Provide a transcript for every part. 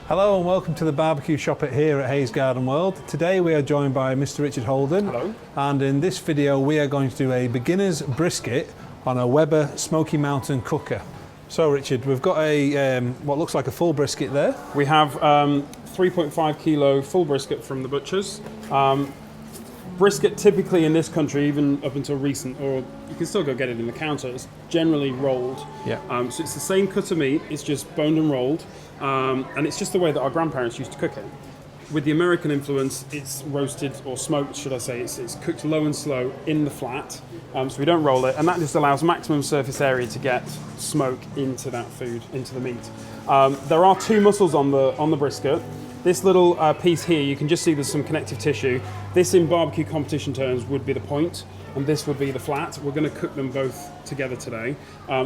Hello and welcome to the barbecue shop here at Hayes Garden World. Today we are joined by Mr. Richard Holden. Hello. And in this video we are going to do a beginner's brisket on a Weber Smokey Mountain cooker. So Richard, we've got a what looks like a full brisket there. We have 3.5 kilo full brisket from the butchers. Brisket typically in this country, even up until recent, or you can still go get it in the counter, it's generally rolled. Yeah. So it's the same cut of meat, it's just boned and rolled. And it's just the way that our grandparents used to cook it. With the American influence, it's roasted, or smoked, should I say. It's cooked low and slow in the flat, so we don't roll it. And that just allows maximum surface area to get smoke into that food, into the meat. There are two muscles on the brisket. This little piece here, you can just see there's some connective tissue. This in barbecue competition terms would be the point, and this would be the flat. We're going to cook them both together today.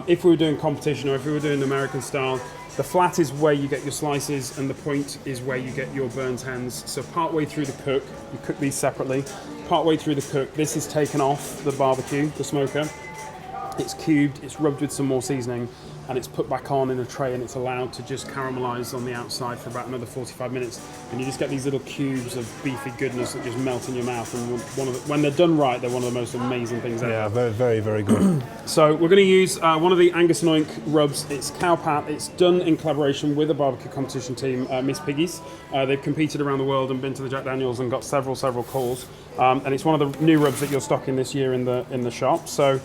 If we were doing competition or if we were doing American style, the flat is where you get your slices and the point is where you get your burnt ends. So part way through the cook, you cook these separately. Part way through the cook, this is taken off the barbecue, the smoker. It's cubed, it's rubbed with some more seasoning, and it's put back on in a tray, and it's allowed to just caramelize on the outside for about another 45 minutes. And you just get these little cubes of beefy goodness that just melt in your mouth. And when they're done right, they're one of the most amazing things ever. Yeah, very, very, very good. So we're going to use one of the Angus and Oink rubs. It's cow pat. It's done in collaboration with a barbecue competition team, Miss Piggies. They've competed around the world and been to the Jack Daniels and got several calls. And it's one of the new rubs that you're stocking this year in the shop. So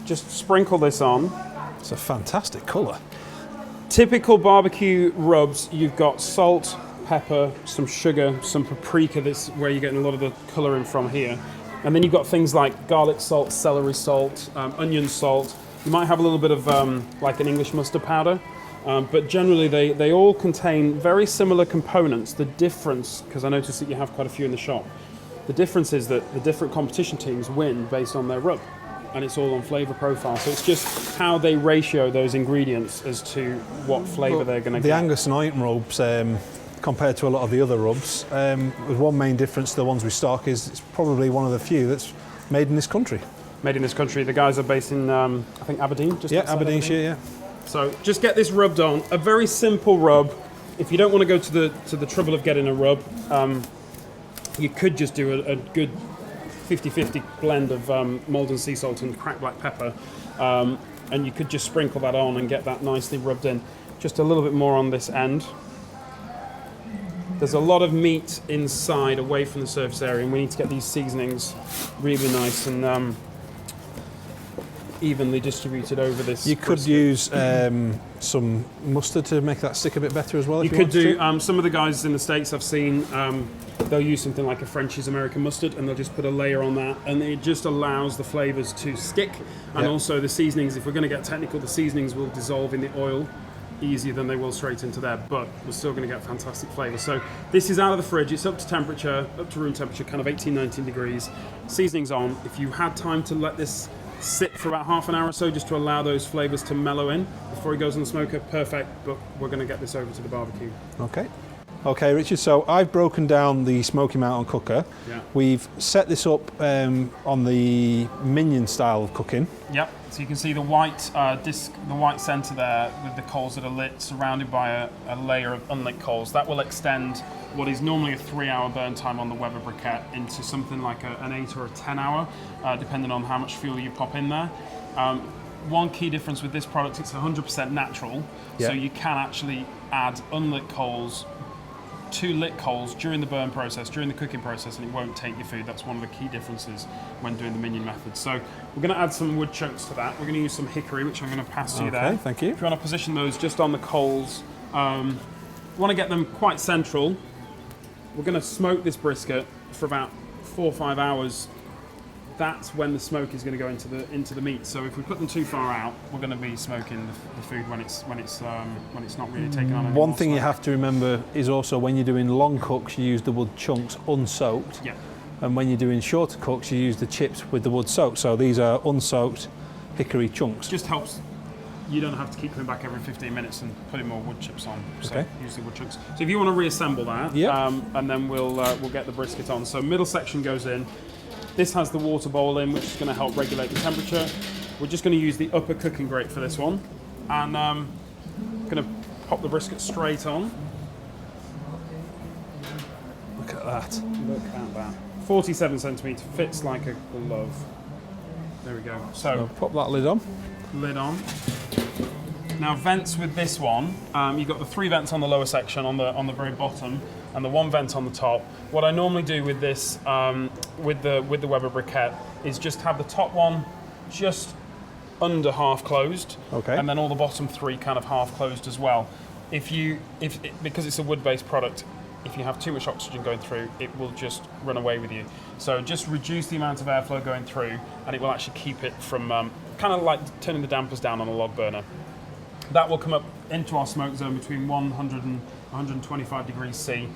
just sprinkle this on. It's a fantastic colour. Typical barbecue rubs, you've got salt, pepper, some sugar, some paprika. That's where you're getting a lot of the colouring from here. And then you've got things like garlic salt, celery salt, onion salt. You might have a little bit of like an English mustard powder. But generally they all contain very similar components. The difference, because I noticed that you have quite a few in the shop, the difference is that the different competition teams win based on their rub. And it's all on flavour profile. So it's just how they ratio those ingredients as to what flavour they're going to get. The Angus and Oink rubs, compared to a lot of the other rubs, with one main difference to the ones we stock is it's probably one of the few that's made in this country. Made in this country. The guys are based in, I think, Aberdeen. Yeah, Aberdeenshire, yeah. So just get this rubbed on. A very simple rub. If you don't want to go to the trouble of getting a rub, you could just do a good 50-50 blend of Maldon sea salt and cracked black pepper, and you could just sprinkle that on and get that nicely rubbed in. Just a little bit more on this end. There's a lot of meat inside away from the surface area, and we need to get these seasonings really nice and evenly distributed over this. You could use some mustard to make that stick a bit better as well. You could do. Some of the guys in the States I've seen, they'll use something like a French's American mustard, and they'll just put a layer on that, and it just allows the flavours to stick. And also the seasonings, if we're going to get technical, the seasonings will dissolve in the oil easier than they will straight into there, but we're still going to get fantastic flavour. So this is out of the fridge, it's up to temperature, up to room temperature, kind of 18-19 degrees. Seasonings on. If you had time to let this sit for about half an hour or so just to allow those flavours to mellow in before it goes on the smoker, perfect, but we're going to get this over to the barbecue. Okay, Richard, so I've broken down the Smokey Mountain cooker. Yeah. We've set this up on the minion style of cooking. Yep, so you can see the white disc, the white centre there with the coals that are lit, surrounded by a layer of unlit coals. That will extend what is normally a 3-hour burn time on the Weber briquette into something like an 8 or a 10 hour, depending on how much fuel you pop in there. One key difference with this product, it's 100% natural, so you can actually add unlit coals to lit coals during the burn process, during the cooking process, and it won't taint your food. That's one of the key differences when doing the minion method. So we're going to add some wood chunks to that. We're going to use some hickory, which I'm going to pass to you there. Thank you. If you want to position those just on the coals, want to get them quite central. We're going to smoke this brisket for about 4 or 5 hours. That's when the smoke is going to go into the meat. So if we put them too far out, we're going to be smoking the food when it's not really taking on any One more thing you smoke. have to remember is also when you're doing long cooks, you use the wood chunks unsoaked. Yeah. And when you're doing shorter cooks, you use the chips with the wood soaked. So these are unsoaked hickory chunks. Just helps. You don't have to keep coming back every 15 minutes and putting more wood chips on. So use the wood chunks. So if you want to reassemble that, and then we'll get the brisket on. So middle section goes in. This has the water bowl in, which is going to help regulate the temperature. We're just going to use the upper cooking grate for this one, and going to pop the brisket straight on. Look at that. Look at that. 47 centimetre, fits like a glove. There we go. So pop that lid on. Lid on. Now vents with this one, you've got the 3 vents on the lower section on the very bottom, and the 1 vent on the top. What I normally do with this, with the Weber Brisket, is just have the top one just under half closed, okay, and then all the bottom 3 kind of half closed as well. Because it's a wood-based product, if you have too much oxygen going through, it will just run away with you. So just reduce the amount of airflow going through, and it will actually keep it from kind of like turning the dampers down on a log burner. That will come up into our smoke zone between 100 and 125 degrees C,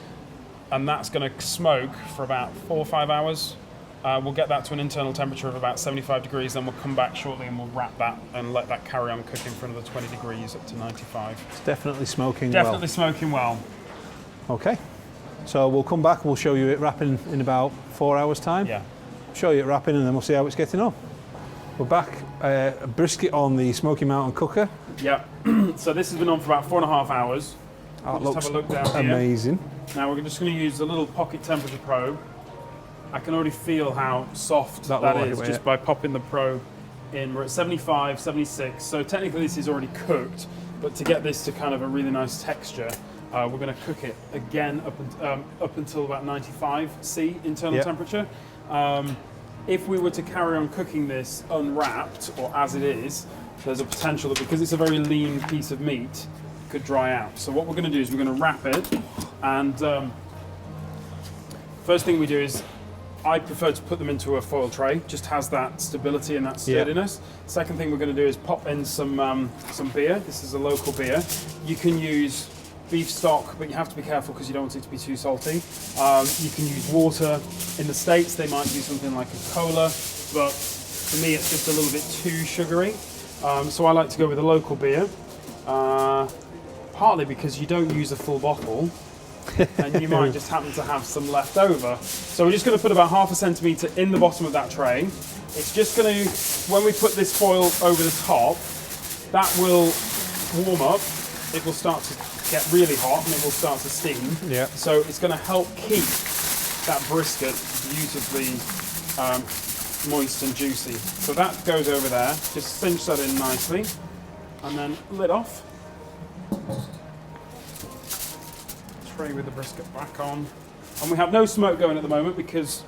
and that's going to smoke for about 4 or 5 hours. We'll get that to an internal temperature of about 75 degrees, then we'll come back shortly and we'll wrap that and let that carry on cooking for another 20 degrees up to 95. It's definitely smoking well. Definitely smoking well. Okay, so we'll come back, we'll show you it wrapping in about 4 hours time. Yeah. Show you it wrapping and then we'll see how it's getting on. We're back, a brisket on the Smokey Mountain cooker. Yeah, so this has been on for about 4.5 hours. That We'll just have a look down here. amazing. Now we're just going to use a little pocket temperature probe. I can already feel how soft that is just by popping the probe in. We're at 75, 76, so technically this is already cooked, but to get this to kind of a really nice texture, we're going to cook it again up until about 95 C internal temperature. If we were to carry on cooking this unwrapped, or as it is, there's a potential that because it's a very lean piece of meat, it could dry out. So what we're going to do is we're going to wrap it, and first thing we do is I prefer to put them into a foil tray, just has that stability and that sturdiness. Second thing we're going to do is pop in some beer. This is a local beer. You can use beef stock, but you have to be careful because you don't want it to be too salty. You can use water. In the States, they might do something like a cola, but for me, it's just a little bit too sugary. So I like to go with a local beer, partly because you don't use a full bottle, and you might just happen to have some left over. So we're just going to put about 1/2 centimetre in the bottom of that tray. It's just going to, when we put this foil over the top, that will warm up. It will start to get really hot and it will start to steam. Yeah. So it's going to help keep that brisket beautifully moist and juicy. So that goes over there. Just cinch that in nicely, and then lid off. Tray with the brisket back on, and we have no smoke going at the moment because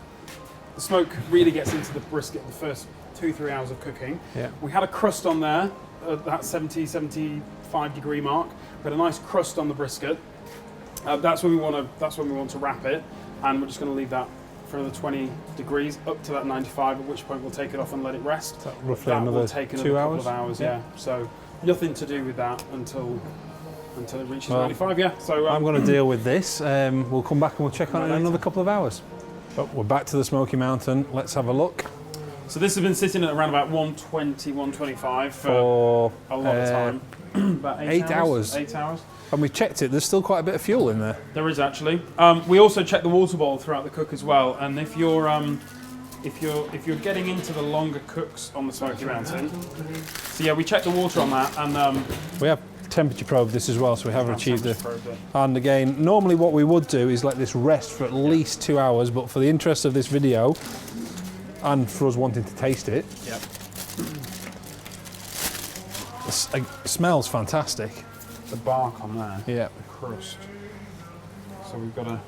the smoke really gets into the brisket the first 2-3 hours of cooking. Yeah. We had a crust on there at that 70-75 degree mark. We had a nice crust on the brisket. That's when we want to wrap it, and we're just going to leave that for another 20 degrees up to that 95. At which point we'll take it off and let it rest. So roughly that another will take another 2 couple hours. of hours. Yeah. So nothing to do with that until it reaches 95. Yeah. So I'm going to deal with this. We'll come back and we'll check on it in another couple of hours. But we're back to the Smokey Mountain. Let's have a look. So this has been sitting at around about 120, 125 for a lot of time. About 8 hours. 8 hours. And we checked it. There's still quite a bit of fuel in there. There is actually. We also check the water bowl throughout the cook as well. And if you're getting into the longer cooks on the Smokey Mountain, so yeah, we check the water on that, and we have temperature probe this as well, so we have achieved it. And again, normally what we would do is let this rest for at least 2 hours, but for the interest of this video and for us wanting to taste it, it smells fantastic. The bark on there, yeah, the crust. So we've got a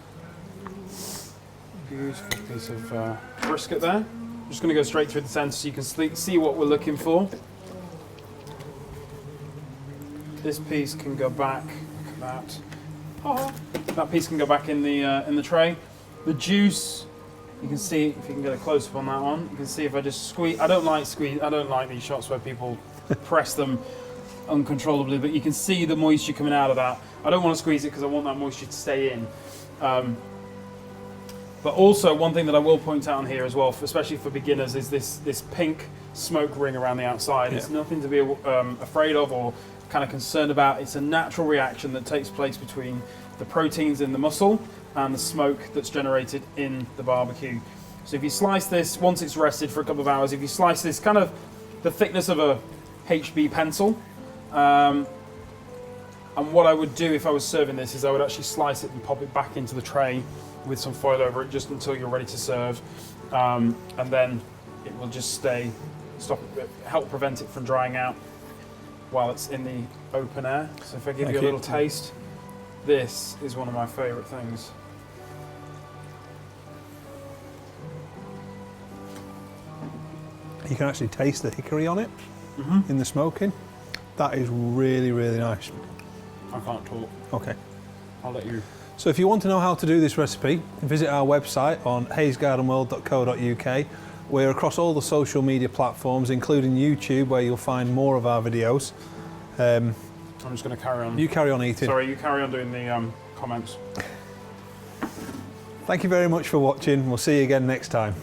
beautiful piece of brisket there. I'm just going to go straight through the centre so you can see what we're looking for. This piece can go back. Look at that. Oh, that piece can go back in the tray. The juice, you can see if you can get a close up on that one. You can see if I just squeeze. I don't like these shots where people press them uncontrollably, but you can see the moisture coming out of that. I don't want to squeeze it because I want that moisture to stay in. But also one thing that I will point out on here as well, especially for beginners, is this pink smoke ring around the outside. It's nothing to be afraid of or kind of concerned about. It's a natural reaction that takes place between the proteins in the muscle and the smoke that's generated in the barbecue. So if you slice this, once it's rested for a couple of hours, if you slice this kind of the thickness of a HB pencil, I And what I would do if I was serving this is I would actually slice it and pop it back into the tray with some foil over it just until you're ready to serve. And then it will just help prevent it from drying out while it's in the open air. So if I give you a little taste, this is one of my favourite things. You can actually taste the hickory on it in the smoking. That is really, really nice. I can't talk. Okay. I'll let you. So if you want to know how to do this recipe, visit our website on hayesgardenworld.co.uk. We're across all the social media platforms, including YouTube, where you'll find more of our videos. I'm just going to carry on. You carry on eating. Sorry, you carry on doing the comments. Thank you very much for watching. We'll see you again next time.